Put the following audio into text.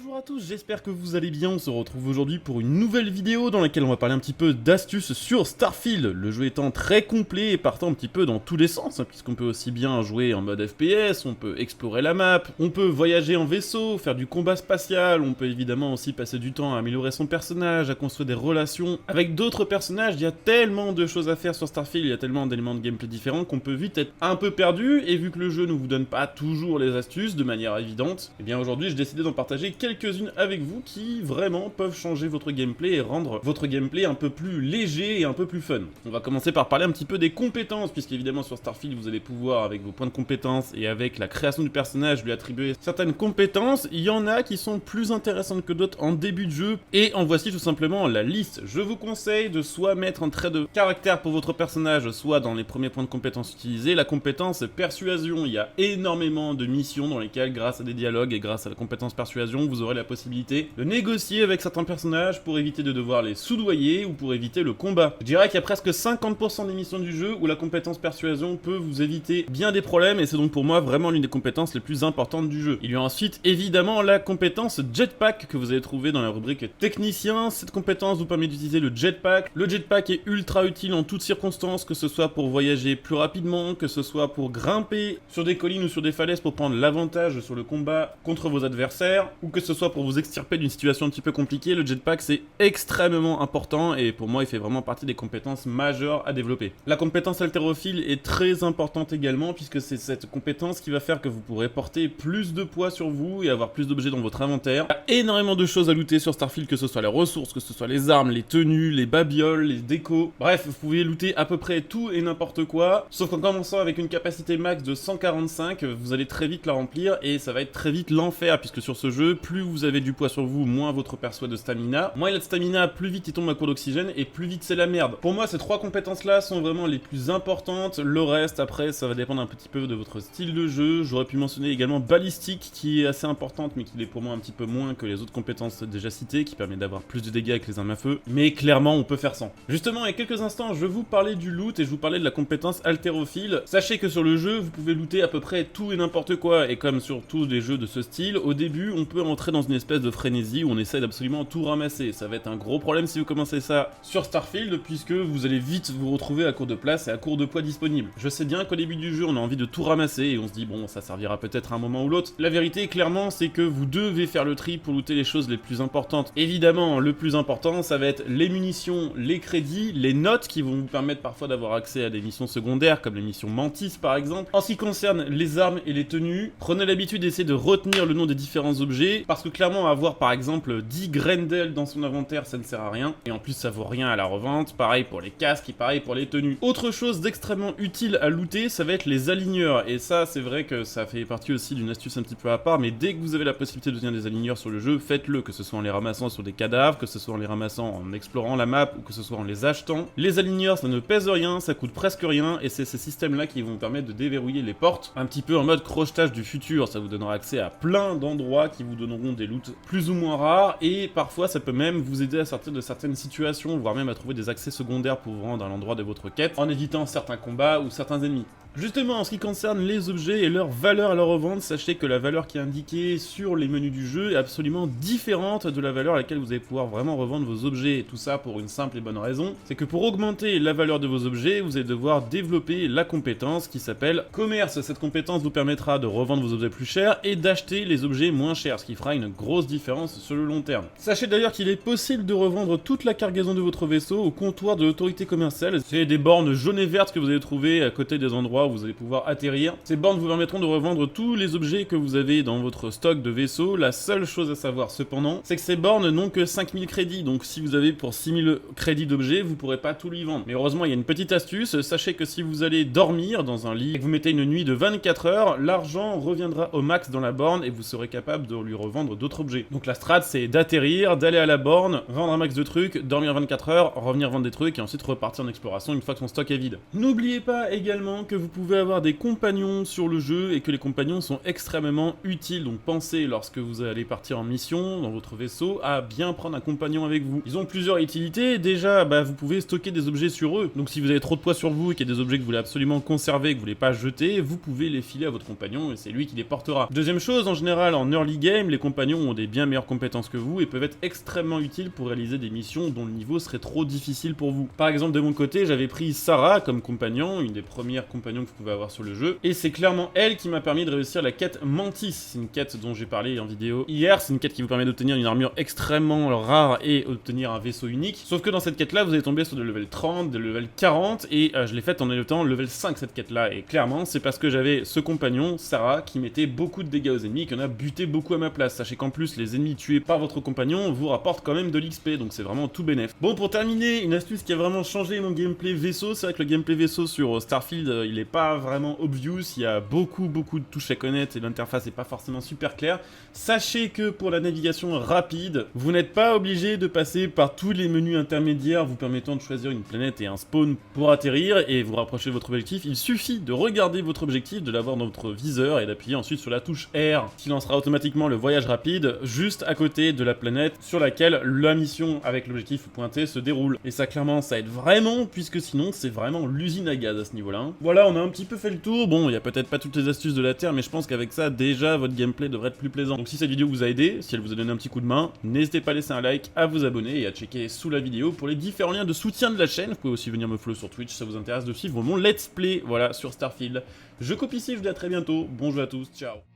Bonjour à tous, j'espère que vous allez bien. On se retrouve aujourd'hui pour une nouvelle vidéo dans laquelle on va parler un petit peu d'astuces sur Starfield. Le jeu étant très complet et partant un petit peu dans tous les sens, puisqu'on peut aussi bien jouer en mode FPS, on peut explorer la map, on peut voyager en vaisseau, faire du combat spatial, on peut évidemment aussi passer du temps à améliorer son personnage, à construire des relations avec d'autres personnages. Il y a tellement de choses à faire sur Starfield, il y a tellement d'éléments de gameplay différents qu'on peut vite être un peu perdu, et vu que le jeu ne vous donne pas toujours les astuces de manière évidente, et bien aujourd'hui j'ai décidé d'en partager quelques-unes avec vous qui vraiment peuvent changer votre gameplay et rendre votre gameplay un peu plus léger et un peu plus fun. On va commencer par parler un petit peu des compétences, puisqu'évidemment sur Starfield vous allez pouvoir avec vos points de compétences et avec la création du personnage lui attribuer certaines compétences. Il y en a qui sont plus intéressantes que d'autres en début de jeu, et en voici tout simplement la liste. Je vous conseille de soit mettre un trait de caractère pour votre personnage, soit dans les premiers points de compétences utilisés, la compétence persuasion. Il y a énormément de missions dans lesquelles grâce à des dialogues et grâce à la compétence persuasion, vous aurez la possibilité de négocier avec certains personnages pour éviter de devoir les soudoyer ou pour éviter le combat. Je dirais qu'il y a presque 50% des missions du jeu où la compétence persuasion peut vous éviter bien des problèmes, et c'est donc pour moi vraiment l'une des compétences les plus importantes du jeu. Il y a ensuite évidemment la compétence jetpack que vous allez trouver dans la rubrique technicien. Cette compétence vous permet d'utiliser le jetpack. Le jetpack est ultra utile en toutes circonstances, que ce soit pour voyager plus rapidement, que ce soit pour grimper sur des collines ou sur des falaises pour prendre l'avantage sur le combat contre vos adversaires, ou que ce soit pour vous extirper d'une situation un petit peu compliquée. Le jetpack c'est extrêmement important et pour moi il fait vraiment partie des compétences majeures à développer. La compétence haltérophile est très importante également, puisque c'est cette compétence qui va faire que vous pourrez porter plus de poids sur vous et avoir plus d'objets dans votre inventaire. Il y a énormément de choses à looter sur Starfield, que ce soit les ressources, que ce soit les armes, les tenues, les babioles, les décos. Bref, vous pouvez looter à peu près tout et n'importe quoi, sauf qu'en commençant avec une capacité max de 145, vous allez très vite la remplir et ça va être très vite l'enfer, puisque sur ce jeu, plus vous avez du poids sur vous, moins votre perso a de stamina. Moins il a de stamina, plus vite il tombe à court d'oxygène et plus vite c'est la merde. Pour moi, ces trois compétences-là sont vraiment les plus importantes. Le reste, après, ça va dépendre un petit peu de votre style de jeu. J'aurais pu mentionner également balistique, qui est assez importante, mais qui l'est pour moi un petit peu moins que les autres compétences déjà citées, qui permet d'avoir plus de dégâts avec les armes à feu. Mais clairement, on peut faire sans. Justement, il y a quelques instants, je vous parlais du loot et je vous parlais de la compétence haltérophile. Sachez que sur le jeu, vous pouvez looter à peu près tout et n'importe quoi, et comme sur tous les jeux de ce style, au début, on peut entrer dans une espèce de frénésie où on essaie d'absolument tout ramasser. Ça va être un gros problème si vous commencez ça sur Starfield, puisque vous allez vite vous retrouver à court de place et à court de poids disponible. Je sais bien qu'au début du jeu, on a envie de tout ramasser et on se dit bon, ça servira peut-être à un moment ou l'autre. La vérité, clairement, c'est que vous devez faire le tri pour looter les choses les plus importantes. Évidemment, le plus important, ça va être les munitions, les crédits, les notes qui vont vous permettre parfois d'avoir accès à des missions secondaires, comme les missions Mantis par exemple. En ce qui concerne les armes et les tenues, prenez l'habitude d'essayer de retenir le nom des différents objets, parce que clairement avoir par exemple 10 Grendel dans son inventaire, ça ne sert à rien, et en plus ça vaut rien à la revente. Pareil pour les casques et pareil pour les tenues. Autre chose d'extrêmement utile à looter, ça va être les aligneurs, et ça c'est vrai que ça fait partie aussi d'une astuce un petit peu à part, mais dès que vous avez la possibilité de tenir des aligneurs sur le jeu, faites-le, que ce soit en les ramassant sur des cadavres, que ce soit en les ramassant en explorant la map, ou que ce soit en les achetant. Les aligneurs, ça ne pèse rien, ça coûte presque rien, et c'est ces systèmes-là qui vont vous permettre de déverrouiller les portes, un petit peu en mode crochetage du futur. Ça vous donnera accès à plein d'endroits qui vous donneront des loots plus ou moins rares, et parfois ça peut même vous aider à sortir de certaines situations, voire même à trouver des accès secondaires pour vous rendre à l'endroit de votre quête, en évitant certains combats ou certains ennemis. Justement, en ce qui concerne les objets et leur valeur à leur revente, sachez que la valeur qui est indiquée sur les menus du jeu est absolument différente de la valeur à laquelle vous allez pouvoir vraiment revendre vos objets. Et tout ça pour une simple et bonne raison, c'est que pour augmenter la valeur de vos objets, vous allez devoir développer la compétence qui s'appelle commerce. Cette compétence vous permettra de revendre vos objets plus chers et d'acheter les objets moins chers, ce qui fera une grosse différence sur le long terme. Sachez d'ailleurs qu'il est possible de revendre toute la cargaison de votre vaisseau au comptoir de l'autorité commerciale. C'est des bornes jaunes et vertes que vous allez trouver à côté des endroits où vous allez pouvoir atterrir. Ces bornes vous permettront de revendre tous les objets que vous avez dans votre stock de vaisseau. La seule chose à savoir cependant, c'est que ces bornes n'ont que 5000 crédits, donc si vous avez pour 6000 crédits d'objets, vous pourrez pas tout lui vendre. Mais heureusement, il y a une petite astuce, sachez que si vous allez dormir dans un lit et que vous mettez une nuit de 24 heures, l'argent reviendra au max dans la borne et vous serez capable de lui revendre d'autres objets. Donc la strat, c'est d'atterrir, d'aller à la borne, vendre un max de trucs, dormir 24 heures, revenir vendre des trucs et ensuite repartir en exploration une fois que son stock est vide. N'oubliez pas également que vous vous pouvez avoir des compagnons sur le jeu et que les compagnons sont extrêmement utiles. Donc pensez, lorsque vous allez partir en mission dans votre vaisseau, à bien prendre un compagnon avec vous. Ils ont plusieurs utilités. Déjà, vous pouvez stocker des objets sur eux. Donc si vous avez trop de poids sur vous et qu'il y a des objets que vous voulez absolument conserver, que vous voulez pas jeter, vous pouvez les filer à votre compagnon et c'est lui qui les portera. Deuxième chose, en général, en early game, les compagnons ont des bien meilleures compétences que vous et peuvent être extrêmement utiles pour réaliser des missions dont le niveau serait trop difficile pour vous. Par exemple, de mon côté, j'avais pris Sarah comme compagnon, une des premières compagnons que vous pouvez avoir sur le jeu, et c'est clairement elle qui m'a permis de réussir la quête Mantis. C'est une quête dont j'ai parlé en vidéo hier, c'est une quête qui vous permet d'obtenir une armure extrêmement rare et obtenir un vaisseau unique. Sauf que dans cette quête-là, vous allez tomber sur des level 30, des level 40, et je l'ai faite en étant level 5 cette quête-là, et clairement, c'est parce que j'avais ce compagnon, Sarah, qui mettait beaucoup de dégâts aux ennemis, qui en a buté beaucoup à ma place. Sachez qu'en plus, les ennemis tués par votre compagnon vous rapportent quand même de l'XP, donc c'est vraiment tout bénef. Bon, pour terminer, une astuce qui a vraiment changé mon gameplay vaisseau, c'est vrai que le gameplay vaisseau sur Starfield, il est pas vraiment obvious, il y a beaucoup de touches à connaître et l'interface est pas forcément super claire. Sachez que pour la navigation rapide, vous n'êtes pas obligé de passer par tous les menus intermédiaires vous permettant de choisir une planète et un spawn pour atterrir et vous rapprocher de votre objectif. Il suffit de regarder votre objectif, de l'avoir dans votre viseur et d'appuyer ensuite sur la touche R qui lancera automatiquement le voyage rapide juste à côté de la planète sur laquelle la mission avec l'objectif pointé se déroule. Et ça clairement ça aide vraiment puisque sinon c'est vraiment l'usine à gaz à ce niveau-là. Voilà, on a un petit peu fait le tour. Bon, il y a peut-être pas toutes les astuces de la Terre, mais je pense qu'avec ça déjà votre gameplay devrait être plus plaisant. Donc si cette vidéo vous a aidé, si elle vous a donné un petit coup de main, n'hésitez pas à laisser un like, à vous abonner et à checker sous la vidéo pour les différents liens de soutien de la chaîne. Vous pouvez aussi venir me follow sur Twitch si ça vous intéresse de suivre mon let's play, voilà, sur Starfield. Je coupe ici, je vous dis à très bientôt. Bon jeu à tous, ciao.